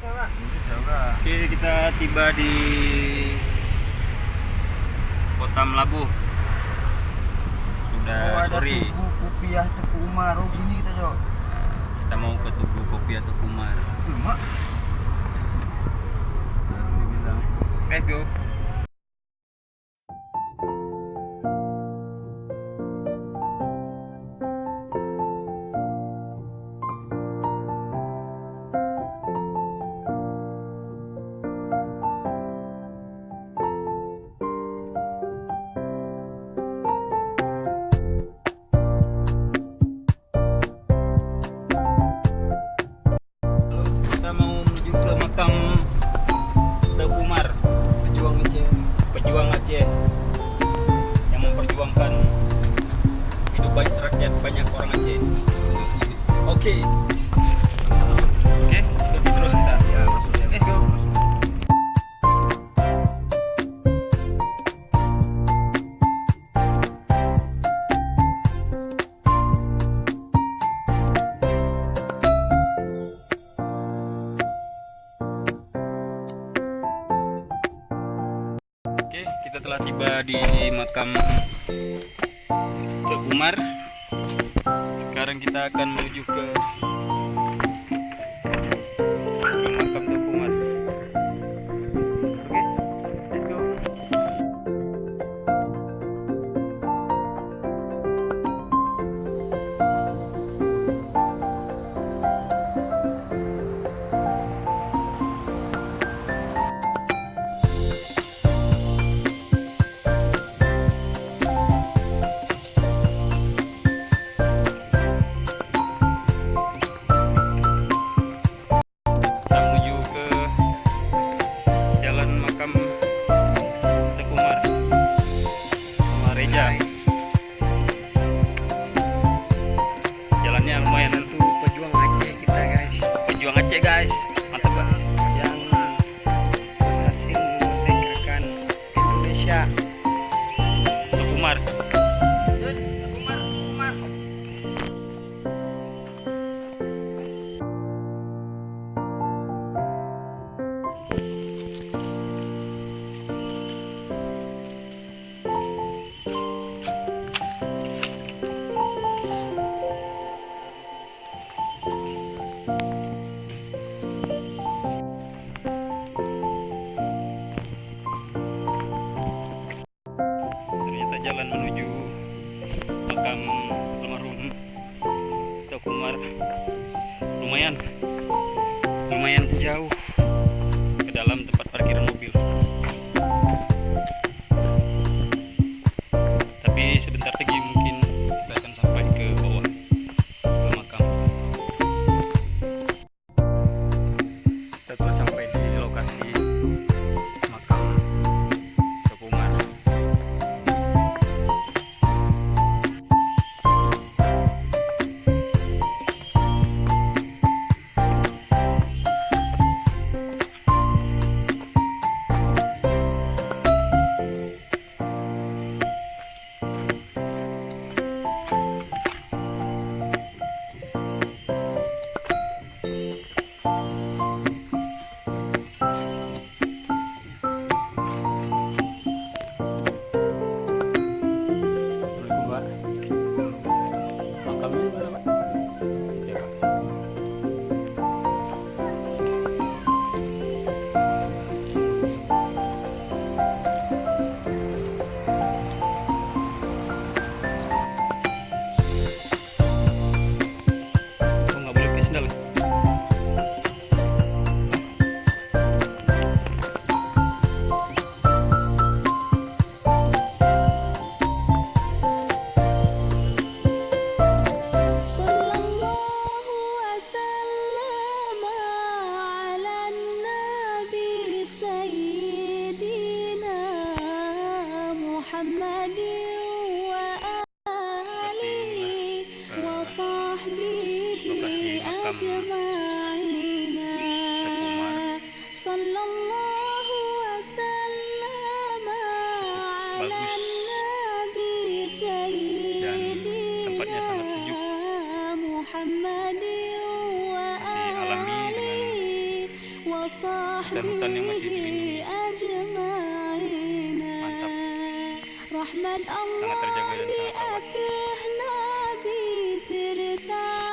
Oke, kita tiba di Kota Melabuh. Sudah sore. Tugu Kopiah Teku Umar. Oh, sini kita, Cok. Kita mau ke Tugu Kopiah Teku Umar. Mak. Let's go. Kita mau menuju ke makam Teku Umar, pejuang Aceh yang memperjuangkan hidup rakyat banyak orang Aceh. Oke, ikuti terus kita. Let's go. Oke, kita telah tiba di makam Teku Umar. Sekarang kita akan menuju ke makam Teku Umar. Oke, let's go. Kita menuju ke jalan makam Teku Umar sama Reja. Jalannya lumayan, Satu pejuang Aceh kita, guys. pejuang Aceh guys, mantap banget. Yang berhasil memerdekakan Indonesia. Teku Umar. Ternyata jalan menuju makam almarhum Teku Umar lumayan jauh ke dalam tempat parkiran mobil. Tapi sebentar lagi mungkin kita akan sampai ke bawah ke makam. Kita telah sampai di lokasi makam Teku Umar. dan hutan yang masih dilindungi. Mantap, sangat terjaga dan sangat aman.